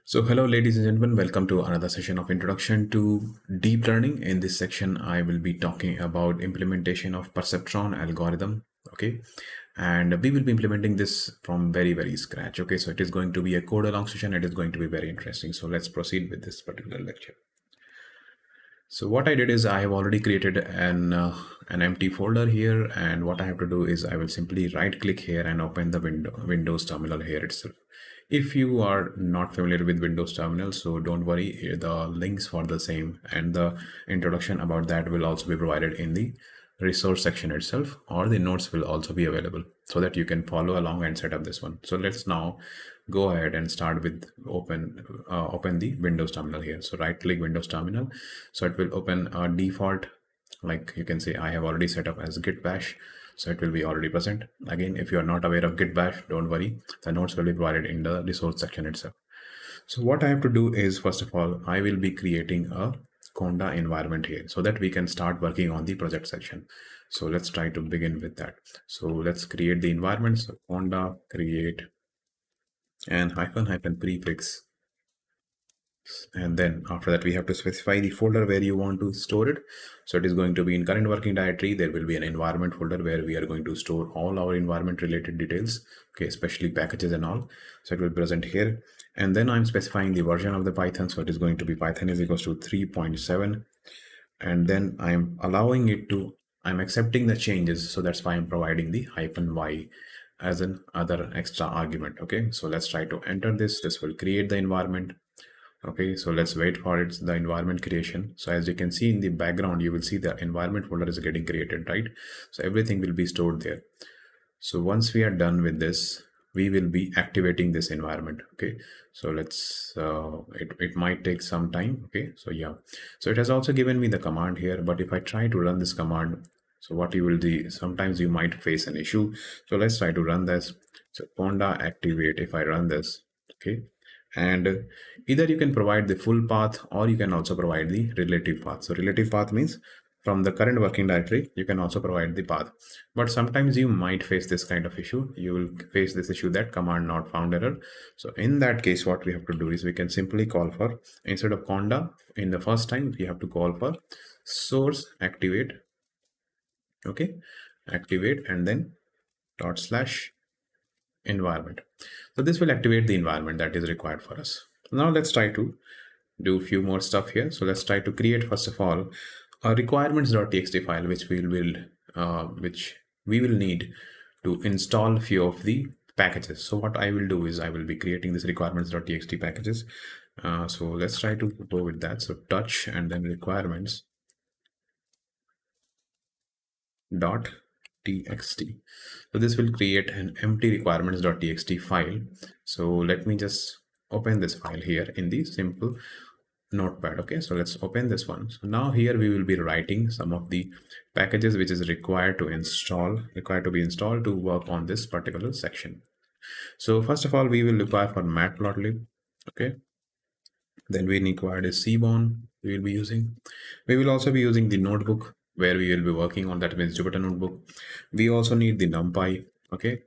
So hello ladies and gentlemen, welcome to another session of Introduction to Deep Learning. In this section, I will be talking about implementation of Perceptron algorithm. Okay. And we will be implementing this from very scratch. Okay. So it is going to be a code along session. It is going to be very interesting. So let's proceed with this particular lecture. So what I did is I have already created an empty folder here, and what I have to do is I will simply right click here and open the Windows terminal here itself. If you are not familiar with Windows terminal, so don't worry, the links for the same and the introduction about that will also be provided in the resource section itself, or the notes will also be available so that you can follow along and set up this one. So let's now go ahead and start with open the Windows terminal here. So right click Windows terminal. So it will open a default, like you can say I have already set up as git bash. So it will be already present. Again, if you are not aware of git bash, don't worry. The notes will be provided in the resource section itself. So what I have to do is, first of all, I will be creating a Conda environment here so that we can start working on the project section. So let's try to begin with that. So let's create the environment. So Conda create and hyphen prefix, and then after that we have to specify the folder where you want to store it. So it is going to be in current working directory. There will be an environment folder where we are going to store all our environment related details, okay, especially packages and all. So it will be present here, and then I'm specifying the version of the Python. So it is going to be Python is equals to 3.7, and then I'm accepting the changes. So that's why I'm providing the -y as an other extra argument. Okay, so let's try to enter this. This will create the environment. Okay, so let's wait for the environment creation. So as you can see in the background, you will see the environment folder is getting created, right? So everything will be stored there. So once we are done with this, we will be activating this environment. Okay, so let's it might take some time. Okay, so yeah, so it has also given me the command here, but if I try to run this command, so what you will do, sometimes you might face an issue. So let's try to run this. So Conda activate, if I run this, okay, and either you can provide the full path or you can also provide the relative path. So relative path means from the current working directory you can also provide the path, but sometimes you might face this kind of issue. You will face this issue that command not found error. So in that case, what we have to do is we can simply call for, instead of Conda in the first time, we have to call for source activate. Okay, activate and then // environment. So this will activate the environment that is required for us. Now let's try to do a few more stuff here. So let's try to create, first of all, a requirements.txt file which we will need to install a few of the packages. So what I will do is I will be creating this requirements.txt packages. So let's try to go with that. So touch and then requirements dot txt. So this will create an empty requirements.txt file. So let me just open this file here in the simple notepad. Okay, so let's open this one. So now here we will be writing some of the packages which is required to be installed to work on this particular section. So first of all, we will require for matplotlib. Okay, then we require a seaborn we will be using. We will also be using the notebook where we will be working on, that means Jupyter notebook. We also need the numpy. Okay,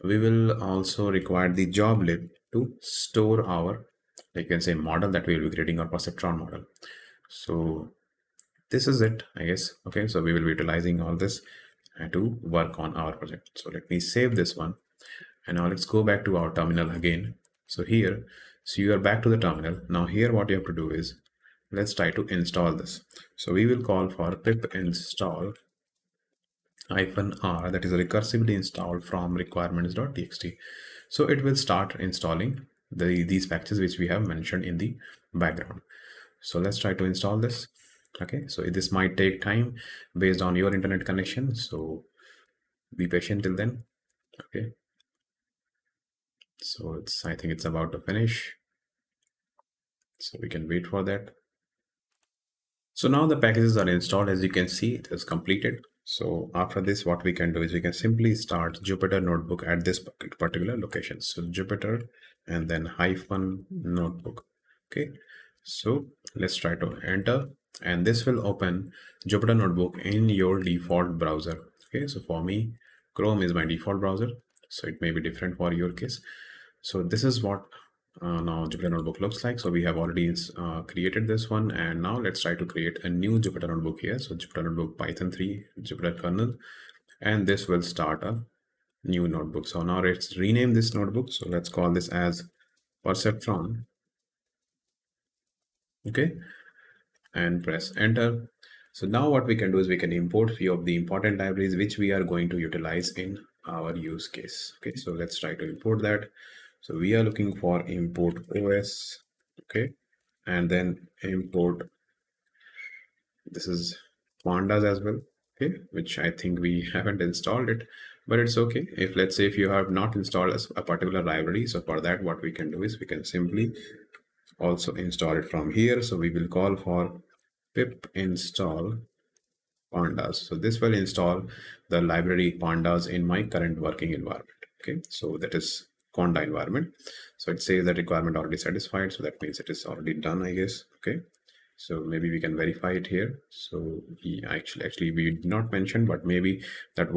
we will also require the joblib to store our, you can say, model that we will be creating, our perceptron model. So this is it, I guess. Okay, so we will be utilizing all this to work on our project. So let me save this one, and now let's go back to our terminal again. So here, so you are back to the terminal. Now here what you have to do is, let's try to install this. So we will call for pip install -r, that is recursively installed from requirements.txt. So it will start installing these packages which we have mentioned in the background. So let's try to install this. Okay, so this might take time based on your internet connection, so be patient till then. Okay, so I think it's about to finish, so we can wait for that. So now the packages are installed. As you can see, it is completed. So after this, what we can do is we can simply start Jupyter notebook at this particular location. So Jupyter and then -notebook. Okay, so let's try to enter, and this will open Jupyter notebook in your default browser. Okay, so for me, Chrome is my default browser, so it may be different for your case. So this is what now Jupyter Notebook looks like. So we have already created this one, and now let's try to create a new Jupyter Notebook here. So Jupyter Notebook Python 3 Jupyter kernel, and this will start a new notebook. So now let's rename this notebook. So let's call this as Perceptron. Okay, and press enter. So now what we can do is we can import few of the important libraries which we are going to utilize in our use case. Okay, so let's try to import that. So we are looking for import OS. Okay, and then import, this is pandas as well. Okay, which I think we haven't installed it, but it's okay. If let's say if you have not installed a particular library, so for that what we can do is we can simply also install it from here. So we will call for pip install pandas. So this will install the library pandas in my current working environment. Okay, so that is conda environment. So it says that requirement already satisfied, so that means it is already done, I guess. Okay, so maybe we can verify it here. So actually we did not mention, but maybe that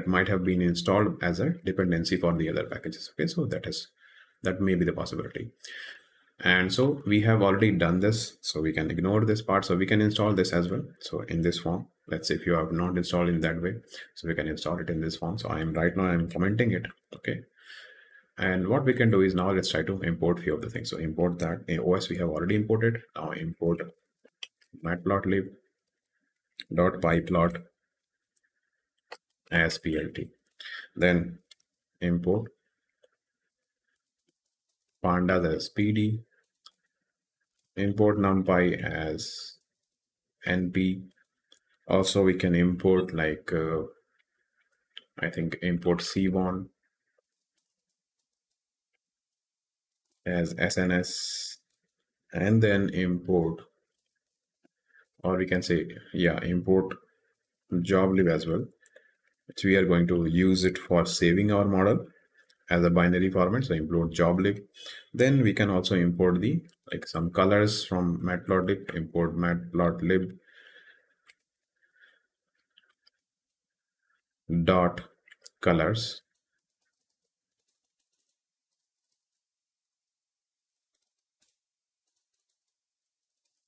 might have been installed as a dependency for the other packages. Okay, so that may be the possibility. And so we have already done this, so we can ignore this part. So we can install this as well. So in this form, let's say if you have not installed in that way, so we can install it in this form. So I'm commenting it. Okay, and what we can do is now let's try to import few of the things. So import that OS we have already imported. Now import matplotlib dot pyplot as plt. Then import pandas as pd. Import numpy as np. Also we can import like I think import cbon as sns, and then import, or we can say import joblib as well, which we are going to use it for saving our model as a binary format. So import joblib. Then we can also import the like some colors from matplotlib. Import matplotlib dot colors,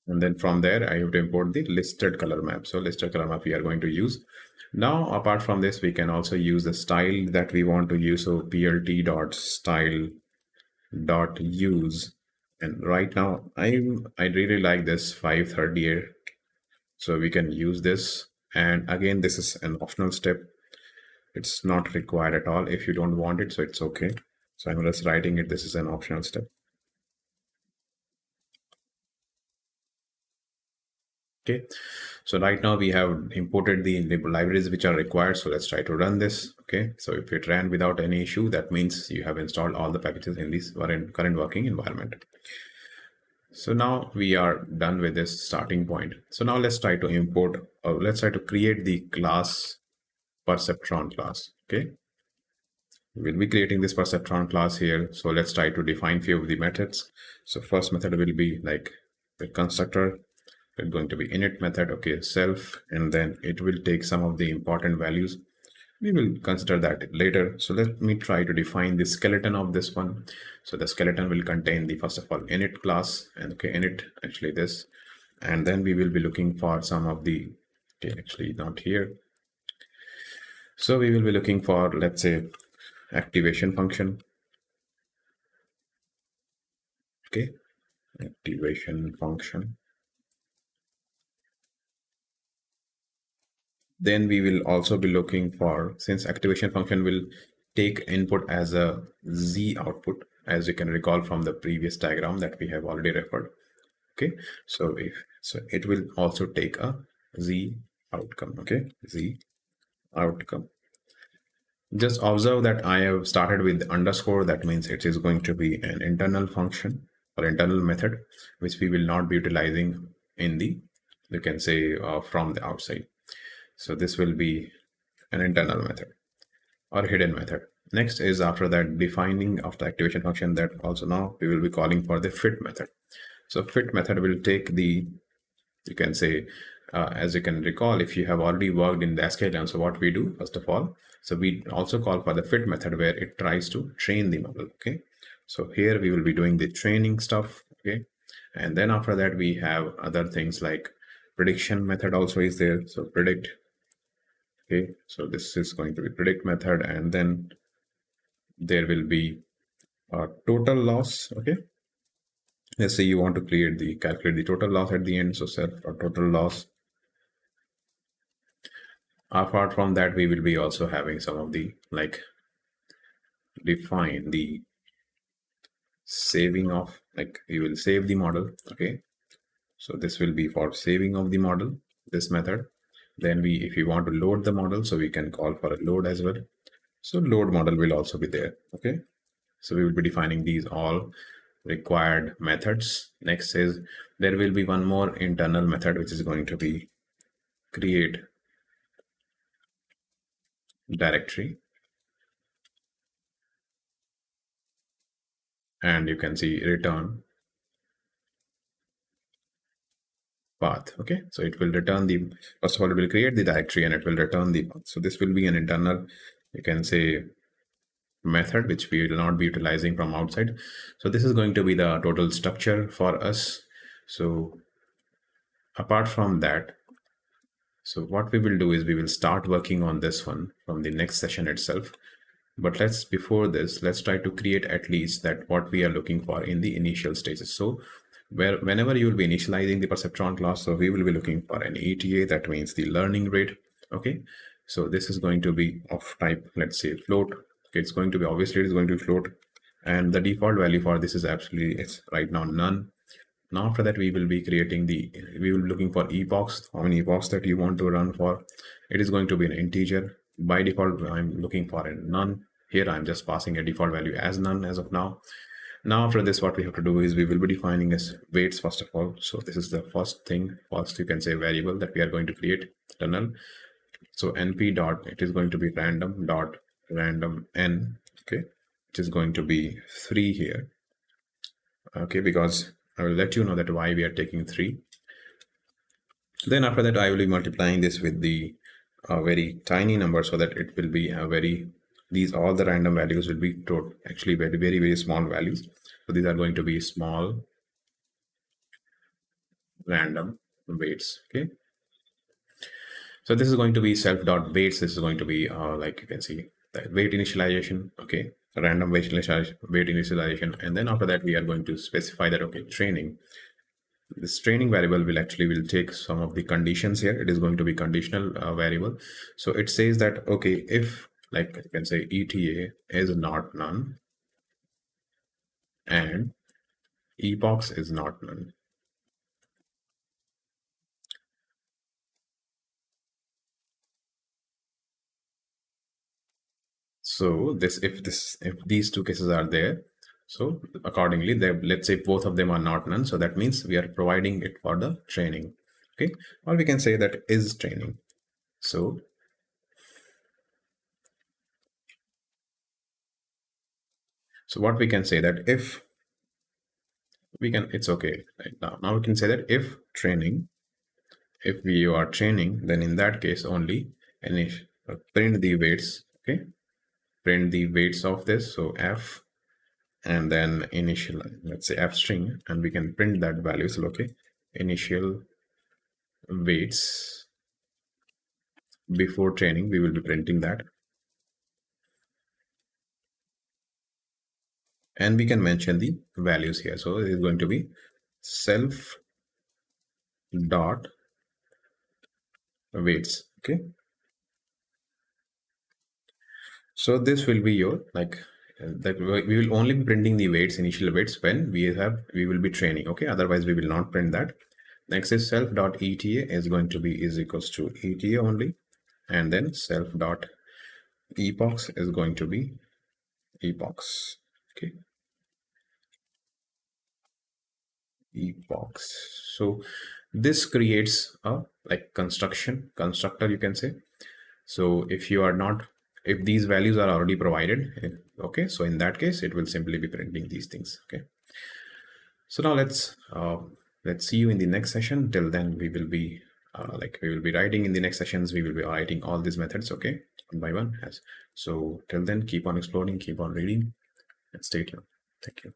and then from there I have to import the listed color map. So listed color map we are going to use. Now apart from this, we can also use the style that we want to use. So plt dot style dot use, and right now I really like this 538, so we can use this. And again, this is an optional step, it's not required at all. If you don't want it, so it's okay. So I'm just writing it, this is an optional step. Okay, so right now we have imported the libraries which are required. So let's try to run this. Okay, so if it ran without any issue, that means you have installed all the packages in this current working environment. So now we are done with this starting point. So now let's try to import, let's try to create the class Perceptron class. Okay, we'll be creating this Perceptron class here. So let's try to define few of the methods. So first method will be like the constructor. It's going to be init method, okay, self, and then it will take some of the important values. We will consider that later. So let me try to define the skeleton of this one. So the skeleton will contain the first of all init class, and okay, init actually this, and then we will be looking for some of the, okay, actually not here. So we will be looking for, let's say, activation function. Okay, activation function. Then we will also be looking for, since activation function will take input as a z output, as you can recall from the previous diagram that we have already referred. Okay, so it will also take a z outcome. Okay, z outcome. Just observe that I have started with underscore. That means it is going to be an internal function or internal method, which we will not be utilizing in the, you can say, from the outside. So this will be an internal method or hidden method. Next is after that defining of the activation function, that also now we will be calling for the fit method. So fit method will take the, you can say, as you can recall, if you have already worked in the sklearn, so what we do first of all, so we also call for the fit method where it tries to train the model. Okay, So here we will be doing the training stuff. Okay. And then after that, we have other things like prediction method also is there. So predict. Okay. So this is going to be predict method. And then there will be a total loss. Okay. Let's say you want to create the calculate the total loss at the end. So self or total loss. Apart from that, we will be also having some of the like define the saving of, like you will save the model. Okay. So this will be for saving of the model, this method. Then we, if you want to load the model, so we can call for a load as well. So load model will also be there. Okay. So we will be defining these all required methods. Next is there will be one more internal method, which is going to be create directory. And you can see return path. Okay, so it will return the, first of all, it will create the directory and it will return the path. So this will be an internal, you can say, method which we will not be utilizing from outside. So this is going to be the total structure for us. So apart from that, so what we will do is we will start working on this one from the next session itself. But before this, let's try to create at least that what we are looking for in the initial stages. So whenever you will be initializing the perceptron class, so we will be looking for an ETA, that means the learning rate. Okay, so this is going to be of type, let's say, float. Okay, it's going to be, obviously it is going to float, and the default value for this is absolutely, it's right now none. Now after that, we will be creating the, we will be looking for epochs, how many epochs that you want to run for. It is going to be an integer. By default, I'm looking for a none. Here I'm just passing a default value as none as of now. Now after this, what we have to do is we will be defining as weights first of all. So this is the first thing, first you can say variable that we are going to create, tunnel. So np dot, it is going to be random dot random n. Okay, which is going to be 3 here. Okay, because I will let you know that why we are taking 3. Then after that, I will be multiplying this with the very tiny number, so that it will be a very, these all the random values will be actually very, very, very small values. So these are going to be small random weights. Okay. So this is going to be self dot weights. This is going to be like you can see the weight initialization. Okay. Random weight initialization. And then after that, we are going to specify that, okay, training. This training variable will actually will take some of the conditions here. It is going to be conditional variable. So it says that, okay, if, like you can say, ETA is not none and epochs is not none. So this, if these two cases are there, so accordingly, let's say both of them are not none. So that means we are providing it for the training. Okay, or we can say that is training. So what we can say that if we can, it's okay right now we can say that if training, if we are training, then in that case only print the weights. Okay, print the weights of this. So f, and then initial, let's say f string, and we can print that value. So okay, initial weights before training, we will be printing that, and we can mention the values here. So it is going to be self dot weights. Okay, so this will be your like that we will only be printing the weights, initial weights, when we will be training. Okay, otherwise we will not print that. Next is self dot eta is going to be is equals to eta only, and then self dot epochs is going to be epochs. Okay, epochs. So this creates a like constructor, you can say. So if you are not, if these values are already provided, okay, so in that case it will simply be printing these things. Okay, so now let's see you in the next session. Till then, we will be we will be writing in the next sessions, we will be writing all these methods, okay, one by one. As so till then, keep on exploring, keep on reading, and stay tuned. Thank you.